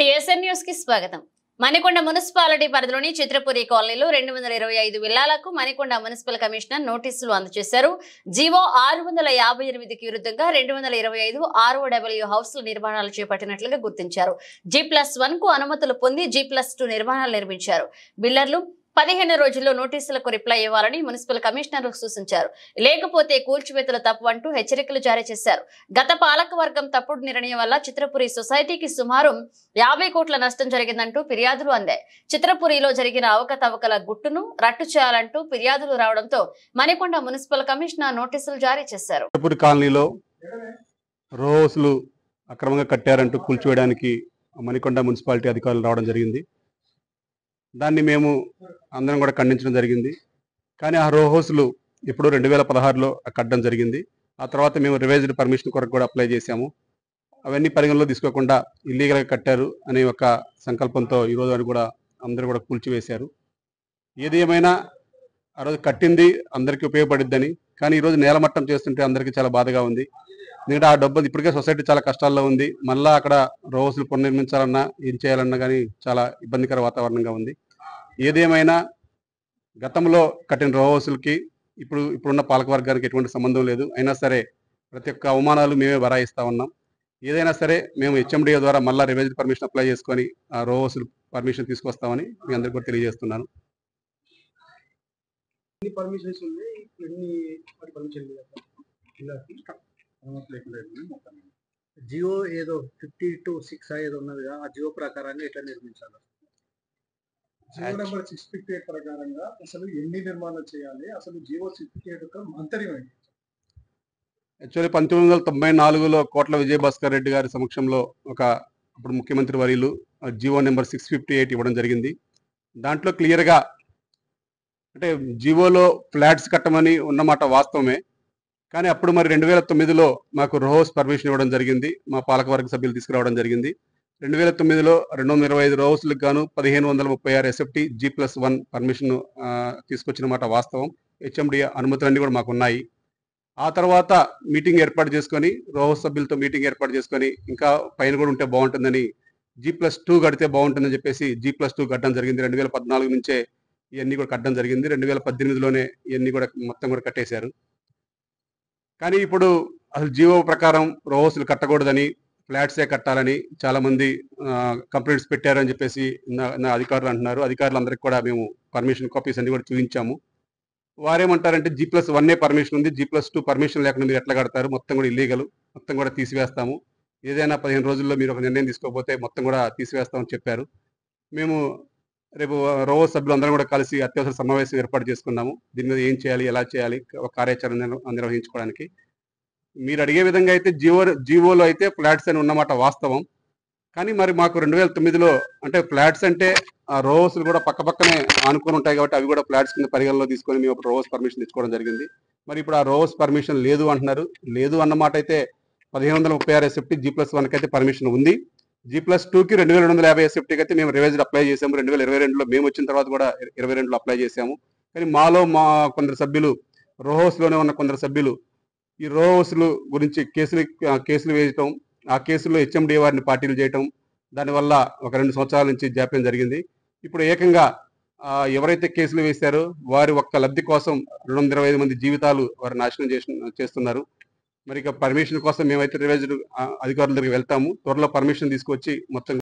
TSN news కి స్వాగతం. Manikonda municipality పరిధిలోని చిత్రపురి కాలనీలో 225 విల్లాలకు మణికొండ మున్సిపల్ కమిషనర్ నోటీసులు అందజేశారు. జీవో 658కి విరుద్ధంగా 225 ROW హౌస్ల నిర్మాణాలు చేపట్టినట్లుగా గుర్తించారు. G+1 కు అనుమతులు పొంది G+2 నిర్మాణాలు నిర్మించారు. బిల్డర్లు 15 రోజుల్లో నోటీసులకు రిప్లై ఇవ్వాలని మున్సిపల్ కమిషనర్ సూచించారు. లేకపోతే కూల్చివేతలు తప్పు అంటూ హెచ్చరికలు జారీ చేశారు. గత పాలక వర్గం తప్పుడు నిర్ణయం వల్ల చిత్రపురి సొసైటీకి సుమారు 50 కోట్ల నష్టం జరిగిందంటూ ఫిర్యాదులు అందాయి. చిత్రపురిలో జరిగిన అవకతవకల గుట్టును రట్టు చేయాలంటూ ఫిర్యాదులు రావడంతో మణికొండ మున్సిపల్ కమిషనర్ నోటీసులు జారీ చేశారు. చిత్రపురి కాలనీలో రోస్లు అక్రమంగా కట్టారంటూ కూల్చివేయడానికి మణికొండ మున్సిపాలిటీ అధికారులు రావడం జరిగింది. దాన్ని మేము అందరం కూడా ఖండించడం జరిగింది. కానీ ఆ రో హౌస్లు ఇప్పుడు 2016లో కట్టడం జరిగింది. ఆ తర్వాత మేము రివైజ్డ్ పర్మిషన్ కొరకు కూడా అప్లై చేశాము. అవన్నీ పరిగణలో తీసుకోకుండా ఇల్లీగల్గా కట్టారు అనే ఒక సంకల్పంతో ఈరోజు అని కూడా అందరూ కూడా కూల్చివేశారు. ఏది ఏమైనా ఆ రోజు కట్టింది అందరికీ ఉపయోగపడిద్దని, కానీ ఈరోజు నేలమట్టం చేస్తుంటే అందరికీ చాలా బాధగా ఉంది. ఎందుకంటే ఆ డబ్బు ఇప్పటికే సొసైటీ చాలా కష్టాల్లో ఉంది. మళ్ళీ అక్కడ రోడ్స్లు పునర్నిర్మించాలన్నా ఏం చేయాలన్నా కానీ చాలా ఇబ్బందికర వాతావరణంగా ఉంది. ఏదేమైనా గతంలో కట్టిన రో హౌస్లకి ఇప్పుడున్న పాలకవర్గానికి ఎటువంటి సంబంధం లేదు. అయినా సరే ప్రతి ఒక్క అవమానాలు మేమే భరాయిస్తూ ఉన్నాం. ఏదైనా సరే మేము HMDA ద్వారా మళ్ళీ రివైజ్డ్ పర్మిషన్ అప్లై చేసుకొని ఆ రో హౌస్లు పర్మిషన్ తీసుకొస్తామని మీ అందరికీ కూడా తెలియజేస్తున్నాను. జియో ఏదో 50-6 ఏదో ఉన్నది, ఆ జియో ప్రకారంగా ఎట్లా నిర్మించాలి? జియో నెంబర్ 658 ప్రకారంగా అసలు ఎన్ని నిర్మాణాలు చేయాలి, అసలు జియో 658 యొక్క మంతర్యం ఏంటి? యాక్చువల్లీ 1994లో కోట్ల విజయభాస్కర్ రెడ్డి గారి సమక్షంలో అప్పుడు ముఖ్యమంత్రి వర్యులు జియో నెంబర్ 658 ఇవ్వడం జరిగింది. దాంట్లో క్లియర్గా అంటే జియోలో ఫ్లాట్స్ కట్టమని ఉన్నమాట వాస్తవమే. కానీ అప్పుడు మరి 2009లో మాకు రో హౌస్ పర్మిషన్ ఇవ్వడం జరిగింది. మా పాలకవర్గ సభ్యులు తీసుకురావడం జరిగింది. 2009లో 225 రో హౌస్లకు గాను 1536 SFT G+1 పర్మిషన్ తీసుకొచ్చిన మాట వాస్తవం. HMDA అనుమతులన్నీ కూడా మాకు ఉన్నాయి. ఆ తర్వాత మీటింగ్ ఏర్పాటు చేసుకొని రో హౌస్ సభ్యులతో మీటింగ్ ఏర్పాటు చేసుకొని ఇంకా పైన కూడా ఉంటే బాగుంటుందని, G+2 కడితే బాగుంటుందని చెప్పేసి G+2 కట్టడం జరిగింది. 2014 నుంచే ఇవన్నీ కూడా కట్టడం జరిగింది. 2018లోనే ఇవన్నీ కూడా మొత్తం కూడా కట్టేశారు. కానీ ఇప్పుడు అసలు జియో ప్రకారం రో హౌస్లు కట్టకూడదని, ఫ్లాట్సే కట్టాలని చాలామంది కంప్లైంట్స్ పెట్టారని చెప్పేసి నా అధికారులు అంటున్నారు. అధికారులందరికీ కూడా మేము పర్మిషన్ కాపీస్ అన్ని కూడా చూపించాము. వారేమంటారంటే G+1 పర్మిషన్ ఉంది, G+2 పర్మిషన్ లేకుండా మీరు ఎట్లా కడతారు, మొత్తం కూడా ఇల్లీగల్, మొత్తం కూడా తీసివేస్తాము, ఏదైనా 15 రోజుల్లో మీరు ఒక నిర్ణయం తీసుకోకపోతే మొత్తం కూడా తీసివేస్తామని చెప్పారు. మేము రేపు రో హౌస్ సభ్యులందరం కూడా కలిసి అత్యవసర సమావేశం ఏర్పాటు చేసుకున్నాము. దీని మీద ఏం చేయాలి, ఎలా చేయాలి, ఒక కార్యాచరణ నిర్వహించుకోవడానికి. మీరు అడిగే విధంగా అయితే జియోలో అయితే ఫ్లాట్స్ అని ఉన్నమాట వాస్తవం. కానీ మరి మాకు 2009లో అంటే ఫ్లాట్స్ అంటే ఆ రో హౌస్లు కూడా పక్కనే ఆనుకొని ఉంటాయి కాబట్టి అవి కూడా ఫ్లాట్స్ కింద పరిగణలో తీసుకొని మేము రో హౌస్ పర్మిషన్ తెచ్చుకోవడం జరిగింది. మరి ఇప్పుడు ఆ రో హౌస్ పర్మిషన్ లేదు అంటున్నారు. లేదు అన్నమాట అయితే 1536 SFT G+1కి అయితే పర్మిషన్ ఉంది. G+2కి 2250 SFTకి అయితే మేము రివైజ్డ్ అప్లై చేసాము. 2022లో మేము వచ్చిన తర్వాత కూడా 22లో అప్లై చేసాము. కానీ మా కొందరు సభ్యులు, రో హౌస్లోనే ఉన్న కొందరు సభ్యులు ఈ రో హౌస్లు గురించి కేసులు వేయటం, ఆ కేసుల్లో HMDA వారిని పార్టీలు చేయటం, దానివల్ల ఒక 2 సంవత్సరాల నుంచి జాప్యం జరిగింది. ఇప్పుడు ఏకంగా ఎవరైతే కేసులు వేశారో వారి ఒక్క లబ్ధి కోసం 225 మంది జీవితాలు వారు నాశనం చేస్తున్నారు. మరి ఇక పర్మిషన్ కోసం మేమైతే రివైజ్డ్ అధికారుల దగ్గరికి వెళ్తాము. త్వరలో పర్మిషన్ తీసుకొచ్చి మొత్తం